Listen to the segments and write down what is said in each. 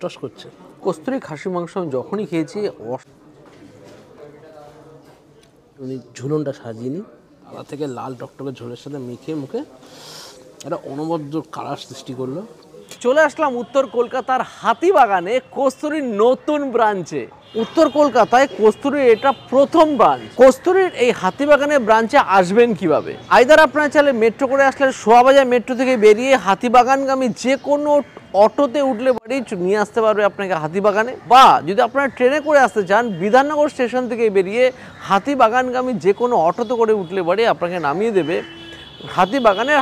Toss করছে। কস্তুরি খাসি মাংস আমি যখনই খেয়েছি ঝুলনটা সাজিয়ে নিই, তার থেকে লাল টকটকে ঝোলের সাথে মেখে মুখে একটা অনবদ্য কালার সৃষ্টি করলো। চলে আসলাম উত্তর কলকাতার হাতিবাগানে কস্তুরীর নতুন ব্রাঞ্চে। উত্তর কলকাতায় কস্তুরীর এটা প্রথম ব্রাঞ্চ। কস্তুরীর এই হাতিবাগানের ব্রাঞ্চে আসবেন কিভাবে? আইদার আপনারা চাইলে মেট্রো করে আসলে শোয়াবাজার মেট্রো থেকে বেরিয়ে হাতিবাগানগামী যে কোনো অটোতে উঠলে বাড়ি নিয়ে আসতে পারবে আপনাকে হাতিবাগানে, বা যদি আপনারা ট্রেনে করে আসতে চান বিধাননগর স্টেশন থেকে বেরিয়ে হাতিবাগানগামী যে কোনো অটোতে করে উঠলে বাড়ি আপনাকে নামিয়ে দেবে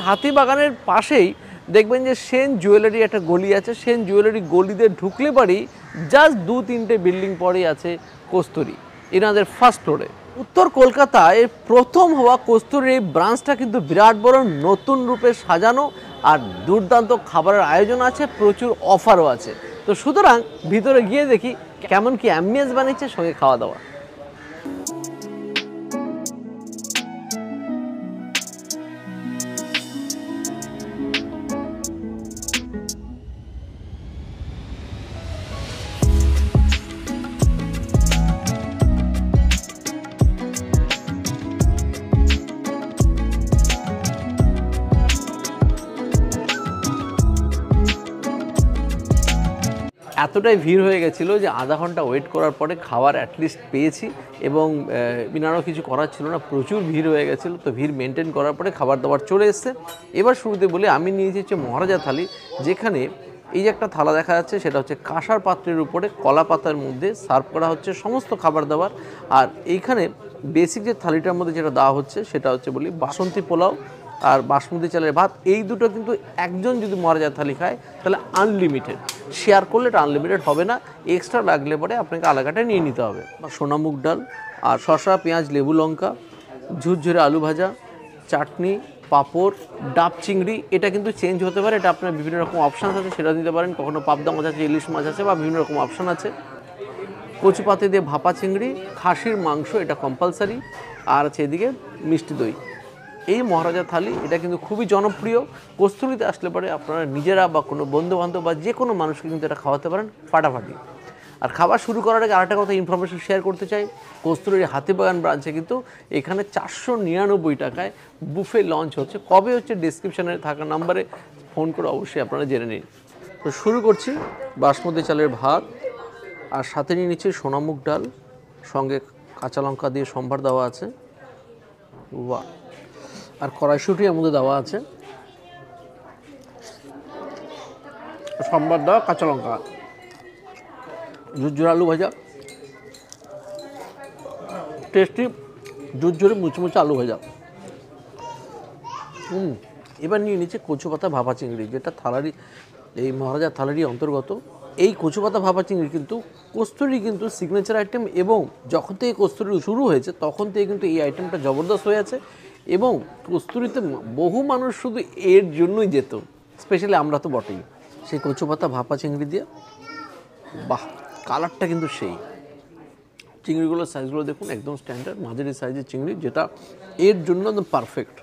হাতিবাগানের পাশেই দেখবেন যে সেন জুয়েলারি একটা গলি আছে। সেন জুয়েলারি গলিতে ঢুকলে পারি জাস্ট 2-3টে বিল্ডিং পরেই আছে কস্তুরী, এনাদের ফার্স্ট ফ্লোরে। উত্তর কলকাতায় প্রথম হওয়া কস্তুরীর এই ব্রাঞ্চটা কিন্তু বিরাট বড় নতুন রূপে সাজানো, আর দুর্দান্ত খাবারের আয়োজন আছে, প্রচুর অফারও আছে। তো সুতরাং ভিতরে গিয়ে দেখি কেমন কি অ্যাম্বিয়েন্স বানিয়েছে, সঙ্গে খাওয়া দাওয়া। এতটাই ভিড় হয়ে গেছিলো যে আধা ঘন্টা ওয়েট করার পরে খাবার অ্যাটলিস্ট পেয়েছি, এবং বিনারও কিছু করার ছিল না, প্রচুর ভিড় হয়ে গেছিলো। তো ভিড় মেনটেন করার পরে খাবার দাবার চলে এসছে। এবার শুরুতে বলি আমি নিয়েছি হচ্ছে মহারাজা থালি, যেখানে এই যে একটা থালা দেখা যাচ্ছে সেটা হচ্ছে কাঁসার পাত্রের উপরে কলা পাতার মধ্যে সার্ভ করা হচ্ছে সমস্ত খাবার দাবার। আর এইখানে বেসিক যে থালিটার মধ্যে যেটা দেওয়া হচ্ছে সেটা হচ্ছে বলি বাসন্তী পোলাও আর বাসমতি চালের ভাত। এই দুটো কিন্তু একজন যদি মহারাজা থালি খায় তাহলে আনলিমিটেড, শেয়ার করলে এটা আনলিমিটেড হবে না, এক্সট্রা লাগলে পরে আপনাকে আলাকাটা নিয়ে নিতে হবে। সোনামুগ ডাল আর শসা পেঁয়াজ লেবু লঙ্কা, ঝুরঝুরে আলু ভাজা, চাটনি, পাঁপড়, ডাব চিংড়ি। এটা কিন্তু চেঞ্জ হতে পারে, এটা আপনার বিভিন্ন রকম অপশান আছে, সেটা দিতে পারেন। কখনো পাবদা মাছ আছে, ইলিশ মাছ আছে, বা বিভিন্ন রকম অপশান আছে। কচু পাতে দিয়ে ভাপা চিংড়ি, খাসির মাংস এটা কম্পালসারি, আর আছে এদিকে মিষ্টি দই। এই মহারাজা থালি এটা কিন্তু খুবই জনপ্রিয়। কস্তুরীতে আসলে পরে আপনারা নিজেরা বা কোনো বন্ধুবান্ধব বা যে কোনো মানুষকে কিন্তু এটা খাওয়াতে পারেন ফাটাফাটি। আর খাবার শুরু করার আগে আরেকটা কথা ইনফরমেশন শেয়ার করতে চাই, কস্তুরীর হাতিবাগান ব্রাঞ্চে কিন্তু এখানে 499 টাকায় বুফে লঞ্চ হচ্ছে। কবে হচ্ছে ডিসক্রিপশানে থাকা নাম্বারে ফোন করে অবশ্যই আপনারা জেনে নিন। তো শুরু করছি বাসমতি চালের ভাত, আর সাথে নিয়ে নিচ্ছি সোনামুগ ডাল, সঙ্গে কাঁচা লঙ্কা দিয়ে সম্ভার দেওয়া আছে, বাহ, আর কড়াইশুঁটি এর মধ্যে দেওয়া আছে, সম্বার দেওয়া, কাঁচা লঙ্কা, ঝুরঝুরে আলু ভাজা, টেস্টি ঝুরঝুরে মুচমুচে আলু ভাজা। এবার নিয়ে নিচ্ছে কচু পাতা ভাপা চিংড়ি, যেটা থালারি এই মহারাজা থালারই অন্তর্গত। এই কচু পাতা ভাপা চিংড়ি কিন্তু কস্তুরী কিন্তু সিগনেচার আইটেম, এবং যখন থেকে কস্তুরী শুরু হয়েছে তখন থেকে কিন্তু এই আইটেমটা জবরদস্ত হয়ে আছে, এবং কস্তুরীতে বহু মানুষ শুধু এর জন্যই যেত, স্পেশালি আমরা তো বটেই। সেই কচু পাতা ভাপা চিংড়ি দিয়ে, বাহ, কালারটা কিন্তু সেই। চিংড়িগুলোর সাইজগুলো দেখুন, একদম স্ট্যান্ডার্ড মাঝারি সাইজের চিংড়ি, যেটা এর জন্য একদম পারফেক্ট।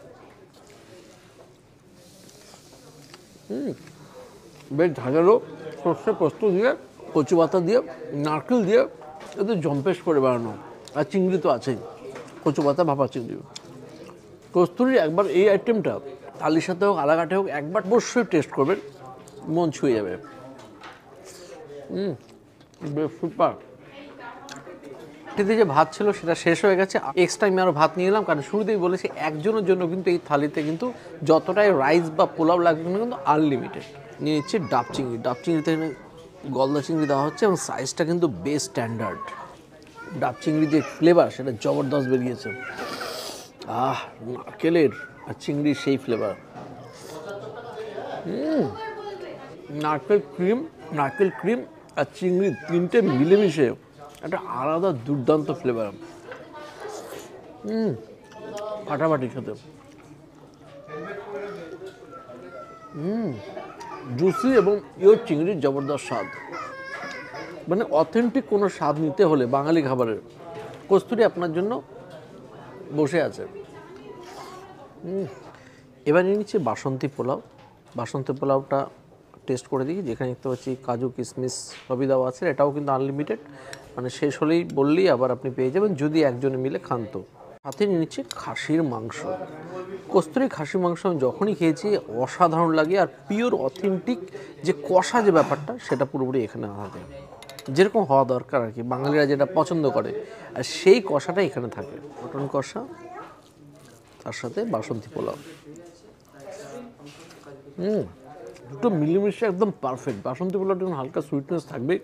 বেশ ঝাঁঝালো সর্ষে পোস্ত দিয়ে, কচু পাতা দিয়ে, নারকেল দিয়ে এতে জম্পেশ করে বানানো, আর চিংড়ি তো আছেই, কচু পাতা ভাপা চিংড়ি। কস্তুরীর একবার এই আইটেমটা থালির সাথে হোক আলাকাটে হোক একবার অবশ্যই টেস্ট করবেন, মন ছুঁয়ে যাবে। বেশ সুপার। যে ভাত ছিল সেটা শেষ হয়ে গেছে, এক্সট্রা আমি আরও ভাত নিয়ে এলাম, কারণ শুরুতেই বলেছি একজনের জন্য কিন্তু এই থালিতে কিন্তু যতটাই রাইস বা পোলাও লাগবে কিন্তু আনলিমিটেড। নিয়ে নিচ্ছি ডাব চিংড়ি, ডাব চিংড়িতে গলদা চিংড়ি দেওয়া হচ্ছে, এবং সাইজটা কিন্তু বেশ স্ট্যান্ডার্ড। ডাব চিংড়ির যে ফ্লেভার সেটা জবরদস্ত বেরিয়েছে, নারকেলের আর চিংড়ির সেই ফ্লেভার। নারকেল ক্রিম আর চিংড়ি তিনটে মিলেমিশে একটা আলাদা দুর্দান্ত ফ্লেভার, ফাটাফাটি খেতে। জুসি এবং ইয়োর চিংড়ির জবরদস্ত স্বাদ, মানে অথেন্টিক কোনো স্বাদ নিতে হলে বাঙালি খাবারের কস্তুরী আপনার জন্য বসে আছে। এবার নিয়ে নিচ্ছি বাসন্তী পোলাও। বাসন্তী পোলাওটা টেস্ট করে দিই। যেখানে দেখতে পাচ্ছি কাজু কিশমিশ সবই দেওয়া আছে। এটাও কিন্তু আনলিমিটেড, মানে শেষ হলেই বললেই আবার আপনি পেয়ে যাবেন, যদি একজনে মিলে খান তো। সাথে নিয়ে নিচ্ছে খাসির মাংস। কস্তুরি খাসির মাংস আমি যখনই খেয়েছি অসাধারণ লাগে, আর পিওর অথেন্টিক যে কষা যে ব্যাপারটা সেটা পুরোপুরি এখানে থাকে, যেরকম হওয়া দরকার আর কি, বাঙালিরা যেটা পছন্দ করে, আর সেই কষাটা এখানে থাকে। মটন কষা, তার সাথে বাসন্তী পোলাও, দুটো মিলেমিশে একদম পারফেক্ট। বাসন্তী পোলাওটা হালকা সুইটনেস থাকবে,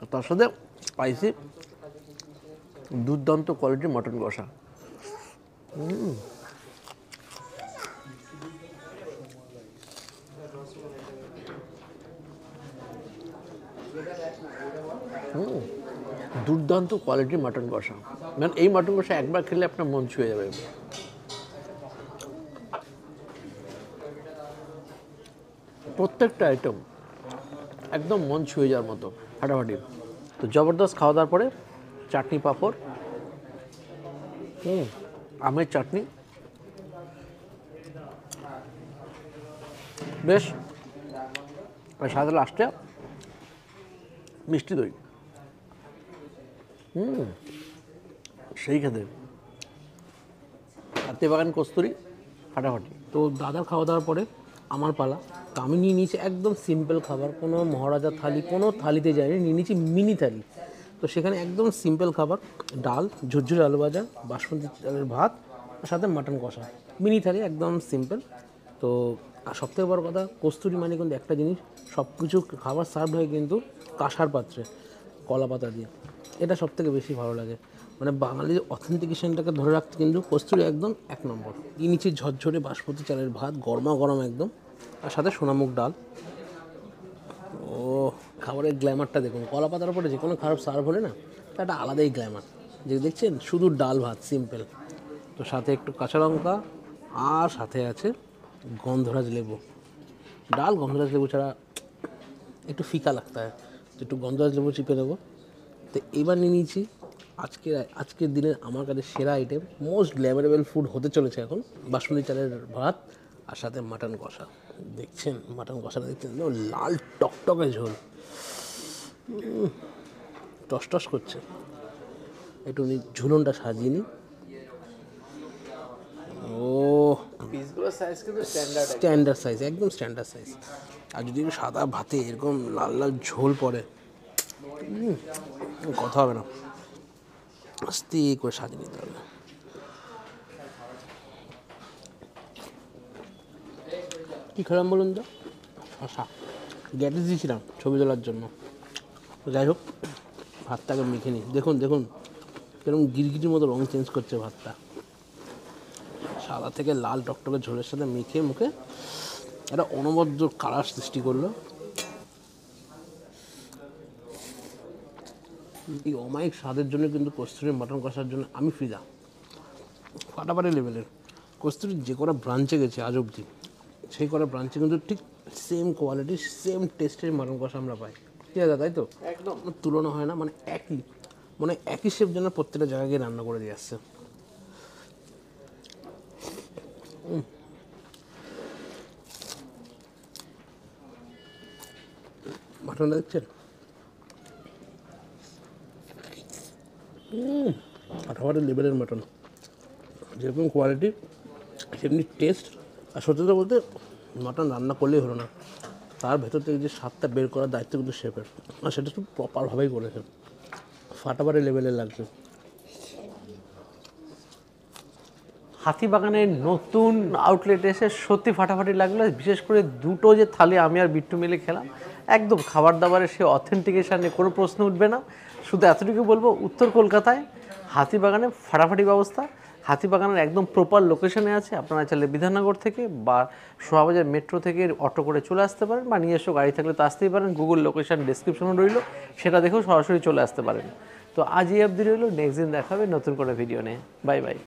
আর তার সাথে স্পাইসি দুর্দান্ত কোয়ালিটির মটন কষা। দুর্দান্ত কোয়ালিটির মাটন কষা, মানে এই মাটন কষা একবার খেলে আপনার মন ছুঁয়ে যাবে। প্রত্যেকটা আইটেম একদম মন ছুঁয়ে যাওয়ার মতো, ফাটাফাটি। তো জবরদস্ত খাওয়া দাওয়ার পরে চাটনি পাঁপড়, আমের চাটনি, বেশ। আর সাথে লাস্টে মিষ্টি দই, সেই খেতে। হাতিবাগান কস্তুরি, ফাটাফাটি। তো দাদার খাওয়া দাওয়ার পরে আমার পালা। তো আমি নিয়ে নিয়েছি একদম সিম্পল খাবার, কোনো মহারাজা থালি, কোনো থালিতে যায়নি, নিয়ে নিয়েছি মিনি থালি। তো সেখানে একদম সিম্পল খাবার, ডাল, ঝুরঝুরে আলু ভাজা, বাসমতি চালের ভাত, আর সাথে মাটন কষা। মিনি থালি, একদম সিম্পল। তো আর সবথেকে বড় কথা, কস্তুরি মানে কিন্তু একটা জিনিস, সব কিছু খাবার সার্ভ হয় কিন্তু কাঁসার পাত্রে, কলা পাতা দিয়ে। এটা সবথেকে বেশি ভালো লাগে, মানে বাঙালির অথেন্টিকেশনটাকে ধরে রাখতে কিন্তু কস্তুরি একদম এক নম্বর। এই নিচে ঝরঝরে বাসমতি চালের ভাত, গরমা গরম একদম, আর সাথে সোনামুখ ডাল। ও খাবারের গ্ল্যামারটা দেখুন, কলা পাতার উপরে যে কোনো খাবার সার্ভ হলে না, তা একটা আলাদাই গ্ল্যামার। যে দেখছেন শুধু ডাল ভাত সিম্পল, তো সাথে একটু কাঁচা লঙ্কা, আর সাথে আছে গন্ধরাজ লেবু। ডাল গন্ধরাজ লেবু ছাড়া একটু লাগতা হয়, তো একটু গন্ধরাজ লেবু চিপে দেবো। তো এবার নিয়ে নিয়েছি আজকের দিনের আমার কাছে সেরা আইটেম, মোস্ট গ্ল্যামারেবল ফুড হতে চলেছে এখন, বাসমতি চালের ভাত আর সাথে মাটন কষা। দেখছেন মাটন কষাটা, দেখছেন লাল টকটকে ঝোল, টস টস করছে। একটু ঝুলনটা সাজিয়ে নিই। ও পিসগুলোর সাইজ কিন্তু স্ট্যান্ডার্ড সাইজ, একদম স্ট্যান্ডার্ড সাইজ। আর যদি সাদা ভাতে এরকম লাল লাল ঝোল পড়ে, কথা হবে না, আস্তে করে সাজিয়ে নিতে হবে। কী খেলাম বলুন তো? শশা গ্যাটিস দিয়েছিলাম ছবি তোলার জন্য। তো যাই হোক, ভাতটাকে মেখে নিই। দেখুন দেখুন কিরকম গিরগিটির মতো রং চেঞ্জ করছে ভাতটা, সাদা থেকে লাল টকটকে ঝোলের সাথে মেখে মুখে একটা অনবদ্য কালার সৃষ্টি করলো। এই অমায়িক স্বাদের জন্য কিন্তু কস্তুরি মাটন কষার জন্য আমি ফিদা, ফাটাফাটি লেভেলের। কস্তুরির যে কটা ব্রাঞ্চে গেছে আজ অবধি, সেই কটা ব্রাঞ্চে কিন্তু ঠিক সেম কোয়ালিটি, সেম টেস্টের মাটন কষা আমরা পাই। ঠিক আছে, তাই তো? একদম তুলনা হয় না, মানে একই শেফ যেন প্রত্যেকটা জায়গায় গিয়ে রান্না করে দিয়ে আসছে। মাটনটা দেখছেন, ফাটাফাটি লেভেলের মাটন, যেরকম কোয়ালিটি সেমনি টেস্ট। আর সত্যি কথা বলতে মাটন রান্না করলেই হলো না, তার ভেতর থেকে যে স্বাদটা বের করার দায়িত্ব কিন্তু শেফের, আর সেটা খুব প্রপারভাবেই করেছে, ফাটাফাটি লেভেলের লাগছে। হাতিবাগানের নতুন আউটলেট এসে সত্যি ফাটাফাটি লাগলো। বিশেষ করে দুটো যে থালি আমি আর বিট্টু মিলে খেলাম, একদম খাবার দাবারের সে অথেন্টিকেশন নিয়ে কোনো প্রশ্ন উঠবে না। শুধু এতটুকু বলবো, উত্তর কলকাতায় হাতিবাগানে ফাটাফাটি ব্যবস্থা। হাতিবাগানের একদম প্রপার লোকেশনে আছে, আপনারা চাইলে বিধাননগর থেকে বা শোভাবাজার মেট্রো থেকে অটো করে চলে আসতে পারেন, বা নিজস্ব গাড়ি থাকলে তো আসতেই পারেন। গুগল লোকেশন ডিসক্রিপশনে রইল, সেটা দেখেও সরাসরি চলে আসতে পারেন। তো আজ এই অবধি রইল, নেক্সট দিন দেখাবে নতুন করে ভিডিও নিয়ে। Bye bye.